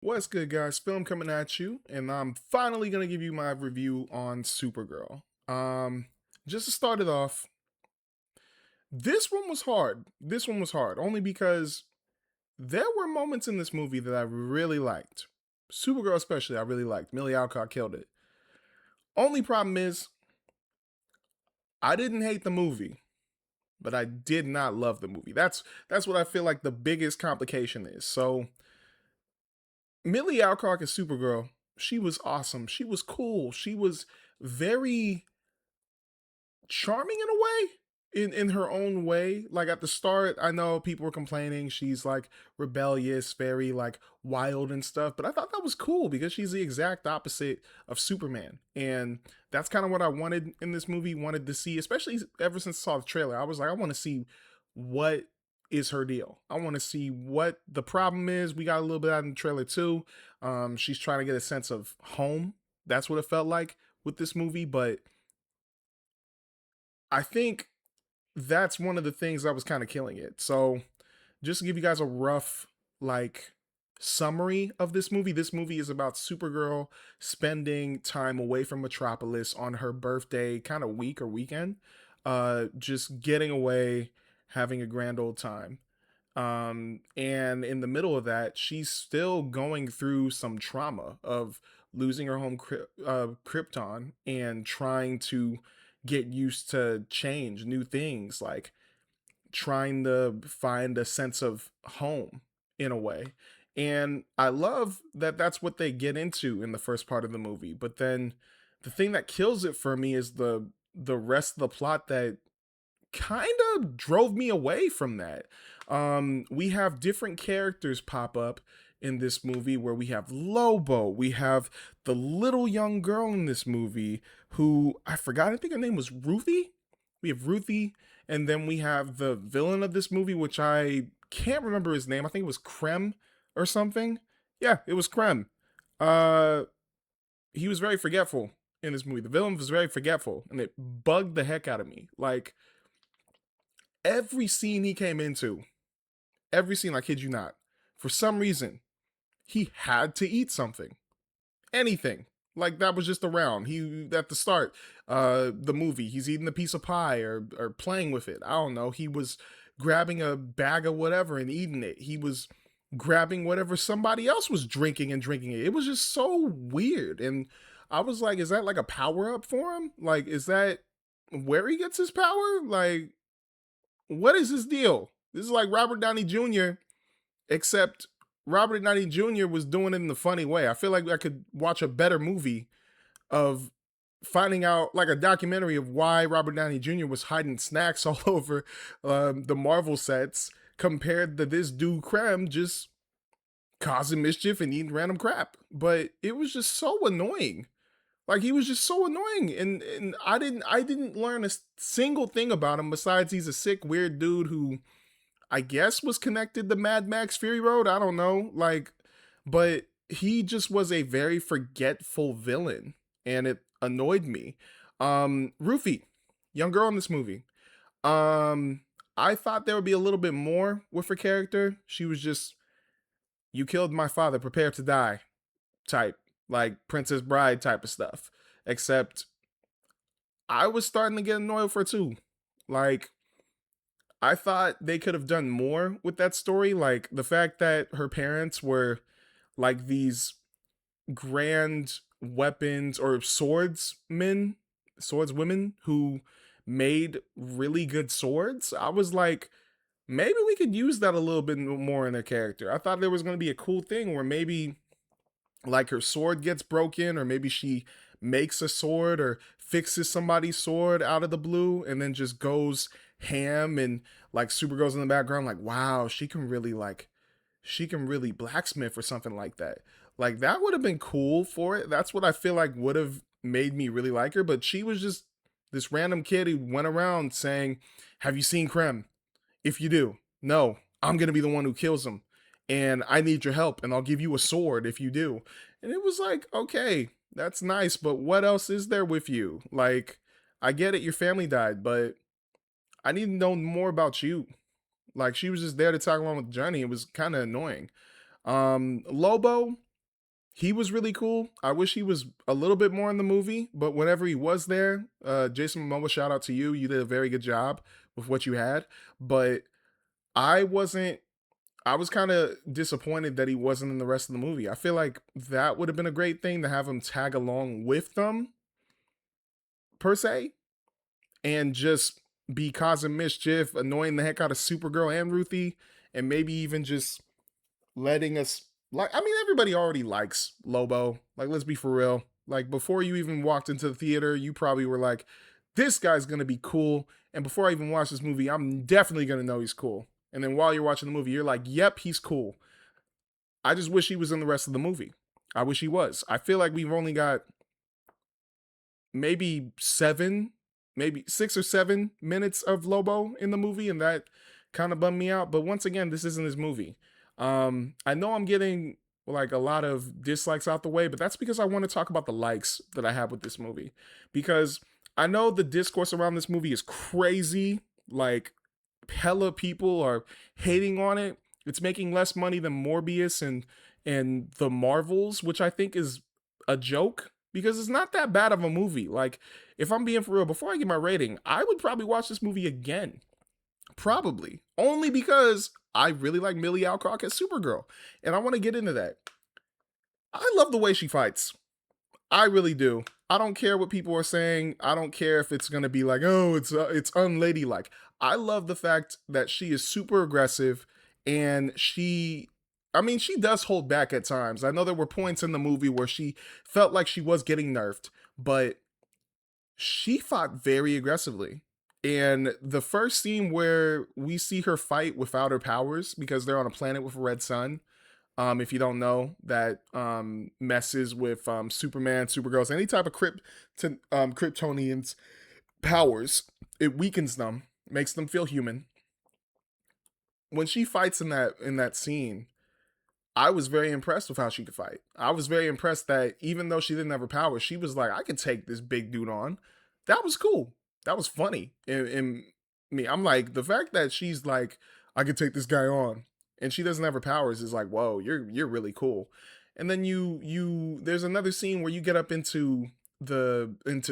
What's good, guys? Film coming at you, and I'm finally gonna give you my review on Supergirl. Just to start it off, this one was hard. This one was hard only because there were moments in this movie that I really liked. Supergirl, especially, I really liked. Milly Alcock killed it. Only problem is, I didn't hate the movie, but I did not love the movie. That's what I feel like the biggest complication is. So, Milly Alcock as Supergirl, she was awesome. She was cool. She was very charming in a way, in her own way. Like at the start, I know people were complaining she's like rebellious, very like wild and stuff, but I thought that was cool because she's the exact opposite of Superman. And that's kind of what I wanted in this movie, wanted to see, especially ever since I saw the trailer. I was like, I want to see what is her deal. I want to see what the problem is. We got a little bit out in the trailer too. She's trying to get a sense of home. That's what it felt like with this movie, but I think that's one of the things that was kind of killing it. So, just to give you guys a rough like summary of this movie is about Supergirl spending time away from Metropolis on her birthday kind of week or weekend, just getting away, having a grand old time. And in the middle of that, she's still going through some trauma of losing her home Krypton and trying to get used to change, new things, like trying to find a sense of home in a way. And I love that that's what they get into in the first part of the movie. But then the thing that kills it for me is the rest of the plot that kind of drove me away from that. We have different characters pop up in this movie where we have Lobo, we have the little young girl in this movie who I forgot, I think her name was Ruthie. We have Ruthie, and then we have the villain of this movie, which I can't remember his name. I think it was Krem or something. Yeah, it was Krem. Uh, he was very forgetful in this movie. The villain was very forgetful, and it bugged the heck out of me. Like every scene he came into, every scene, I kid you not, for some reason, he had to eat something. Anything. Like that was just around. He at the start, the movie, he's eating a piece of pie or playing with it. I don't know. He was grabbing a bag of whatever and eating it. He was grabbing whatever somebody else was drinking and drinking it. It was just so weird. And I was like, is that like a power up for him? Like, is that where he gets his power? Like, what is his deal? This is like Robert Downey Jr., except Robert Downey Jr. was doing it in the funny way. I feel like I could watch a better movie of finding out, like a documentary of why Robert Downey Jr. was hiding snacks all over the Marvel sets compared to this dude Krem just causing mischief and eating random crap. But it was just so annoying. Like he was just so annoying, and I didn't learn a single thing about him besides he's a sick weird dude who I guess was connected to Mad Max Fury Road. I don't know. Like, but he just was a very forgetful villain and it annoyed me. Rufy, young girl in this movie. Um, I thought there would be a little bit more with her character. She was just, you killed my father, prepare to die type, like Princess Bride type of stuff. Except I was starting to get annoyed for her too. Like, I thought they could have done more with that story. Like the fact that her parents were like these grand weapons or swordsmen, swordswomen who made really good swords. I was like, maybe we could use that a little bit more in their character. I thought there was going to be a cool thing where maybe like her sword gets broken, or maybe she makes a sword or fixes somebody's sword out of the blue and then just goes ham, and like Supergirl's in the background like, wow, she can really blacksmith or something like that. Like that would have been cool for it. That's what I feel like would have made me really like her, but she was just this random kid who went around saying, have you seen Krem? If you do, no, I'm going to be the one who kills him. And I need your help, and I'll give you a sword if you do. And it was like, okay, that's nice, but what else is there with you? Like, I get it, your family died, but I need to know more about you. Like, she was just there to tag along with Johnny. It was kind of annoying. Lobo, He was really cool. I wish he was a little bit more in the movie, but whenever he was there, Jason Momoa, shout out to you. You did a very good job with what you had. But I wasn't. I was kind of disappointed that he wasn't in the rest of the movie. I feel like that would have been a great thing to have him tag along with them per se, and just be causing mischief, annoying the heck out of Supergirl and Ruthie, and maybe even just letting us like. I mean, everybody already likes Lobo. Like, let's be for real. Like, before you even walked into the theater, you probably were like, this guy's gonna be cool. And before I even watch this movie, I'm definitely gonna know he's cool. And then while you're watching the movie, you're like, yep, he's cool. I just wish he was in the rest of the movie. I wish he was. I feel like we've only got maybe seven, maybe 6 or 7 minutes of Lobo in the movie, and that kind of bummed me out. But once again, this isn't his movie. I know I'm getting like a lot of dislikes out the way, but that's because I want to talk about the likes that I have with this movie. Because I know the discourse around this movie is crazy. Like, hella people are hating on it. It's making less money than Morbius and the Marvels, which I think is a joke because it's not that bad of a movie. Like, if I'm being for real, before I get my rating, I would probably watch this movie again. Probably. Only because I really like Milly Alcock as Supergirl. And I want to get into that. I love the way she fights. I really do. I don't care what people are saying. I don't care if it's gonna be like, oh, it's unladylike. I love the fact that she is super aggressive, and I mean, she does hold back at times. I know there were points in the movie where she felt like she was getting nerfed, but she fought very aggressively. And the first scene where we see her fight without her powers because they're on a planet with a red sun, if you don't know, that messes with Superman, Supergirls, any type of Kryptonians' powers. It weakens them, makes them feel human. When she fights in that scene, I was very impressed with how she could fight. I was very impressed that even though she didn't have her powers, she was like, I could take this big dude on. That was cool. That was funny. And me, I'm like, the fact that she's like, I could take this guy on, and she doesn't have her powers is like, whoa, you're really cool. And then there's another scene where you get up into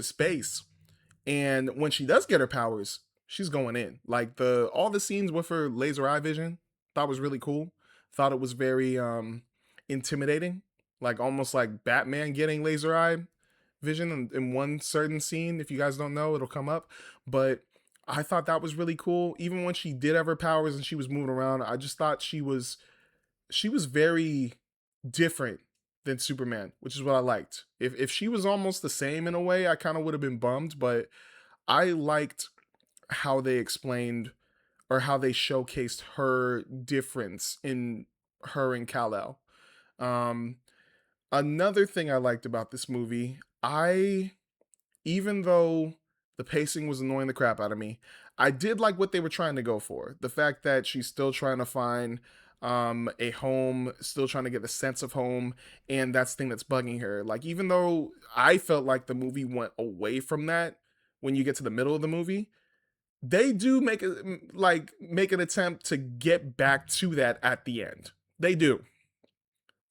space, and when she does get her powers, she's going in. Like, the all the scenes with her laser eye vision, thought was really cool. Thought it was very intimidating. Like, almost like Batman getting laser eye vision in one certain scene. If you guys don't know, it'll come up. But I thought that was really cool. Even when she did have her powers and she was moving around, I just thought she was very different than Superman, which is what I liked. If she was almost the same in a way, I kind of would have been bummed, but I liked how they explained or how they showcased her difference in her and Kal-El. Um, Another thing I liked about this movie, even though the pacing was annoying the crap out of me, I did like what they were trying to go for. The fact that she's still trying to find a home, still trying to get the sense of home, and that's the thing that's bugging her. Like, even though I felt like the movie went away from that when you get to the middle of the movie, they do make an attempt to get back to that at the end. They do.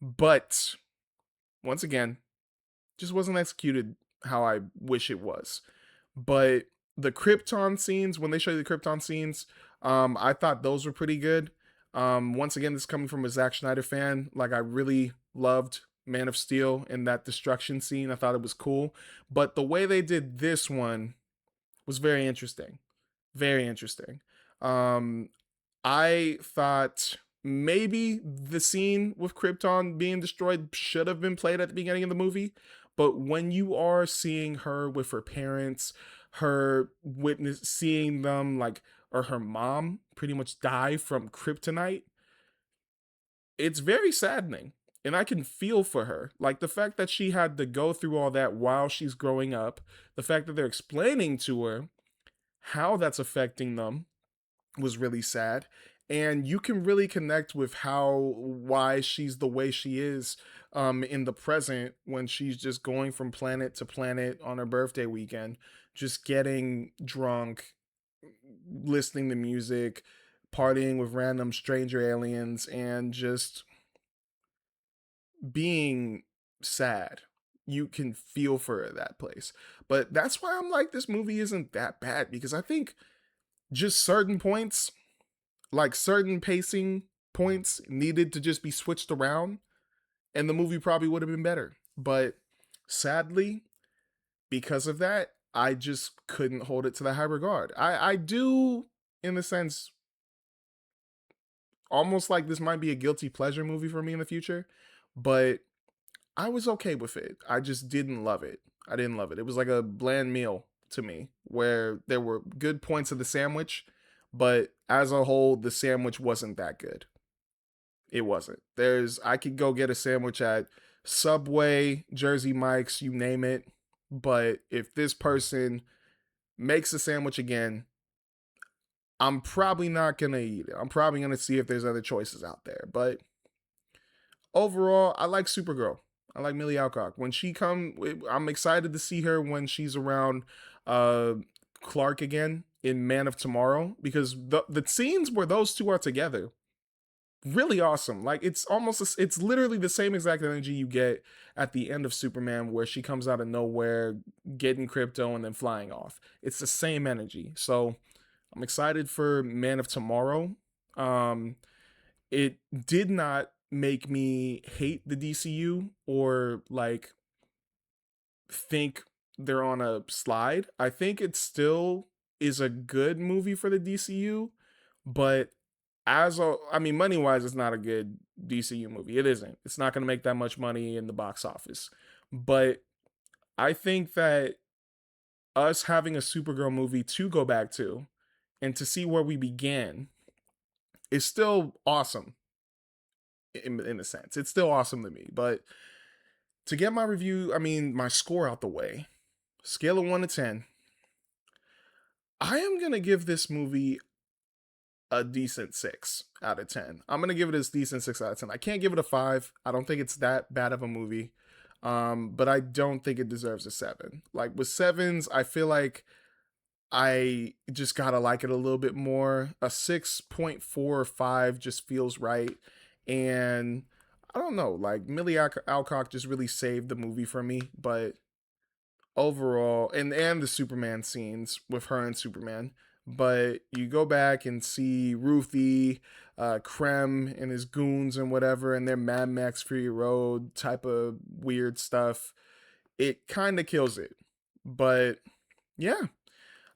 But once again, just wasn't executed how I wish it was. But the Krypton scenes, when they show you the Krypton scenes, I thought those were pretty good. Once again, this is coming from a Zack Snyder fan. Like, I really loved Man of Steel and that destruction scene. I thought it was cool. But the way they did this one was very interesting. Very interesting. Um, I thought maybe the scene with Krypton being destroyed should have been played at the beginning of the movie. But when you are seeing her with her parents, her seeing them like, or her mom pretty much die from kryptonite, it's very saddening. And I can feel for her. Like, the fact that she had to go through all that while she's growing up, the fact that they're explaining to her how that's affecting them was really sad. And you can really connect with why she's the way she is in the present, when she's just going from planet to planet on her birthday weekend, just getting drunk, listening to music, partying with random stranger aliens, and just being sad. You can feel for that place. But that's why I'm like, this movie isn't that bad because I think just certain points, like certain pacing points, needed to just be switched around, and the movie probably would have been better. But sadly, because of that, I just couldn't hold it to the high regard. I do, in a sense, almost like this might be a guilty pleasure movie for me in the future, but I was okay with it. I just didn't love it. I didn't love it. It was like a bland meal to me where there were good points of the sandwich, but as a whole, the sandwich wasn't that good. It wasn't. I could go get a sandwich at Subway, Jersey Mike's, you name it. But if this person makes a sandwich again, I'm probably not going to eat it. I'm probably going to see if there's other choices out there. But overall, I like Supergirl. I like Milly Alcock. When she come, I'm excited to see her when she's around uh Clark again in Man of Tomorrow because the scenes where those two are together really awesome. Like it's literally the same exact energy you get at the end of Superman where she comes out of nowhere getting crypto and then flying off. It's the same energy. So I'm excited for Man of Tomorrow. Um it did not make me hate the DCU or like think they're on a slide. I think it still is a good movie for the DCU, but I mean, money wise, it's not a good DCU movie. It isn't. It's not going to make that much money in the box office. But I think that us having a Supergirl movie to go back to and to see where we began is still awesome in a sense. It's still awesome to me. But to get my review, I mean, my score out the way, scale of 1 to 10, I am going to give this movie a decent 6 out of 10. I'm going to give it a decent 6 out of 10. I can't give it a 5. I don't think it's that bad of a movie. But I don't think it deserves a 7. Like with 7s, I feel like I just got to like it a little bit more. A 6.4 or 5 just feels right. And I don't know, like Millie Alcock just really saved the movie for me, but overall, and the Superman scenes with her and Superman. But you go back and see Ruthie, Krem and his goons and whatever, and their Mad Max Fury Road type of weird stuff. It kind of kills it. But yeah,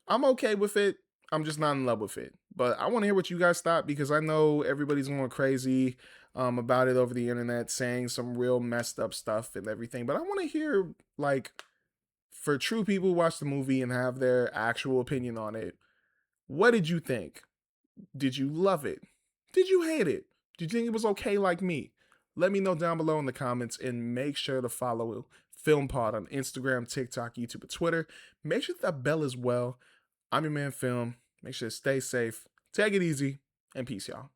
I'm okay with it. I'm just not in love with it. But I want to hear what you guys thought because I know everybody's going crazy about it over the internet, saying some real messed up stuff and everything. But I want to hear, like, for true people who watch the movie and have their actual opinion on it, what did you think? Did you love it? Did you hate it? Did you think it was okay like me? Let me know down below in the comments and make sure to follow Film Pod on Instagram, TikTok, YouTube, and Twitter. Make sure that bell as well. I'm your man Film. Make sure to stay safe, take it easy, and peace, y'all.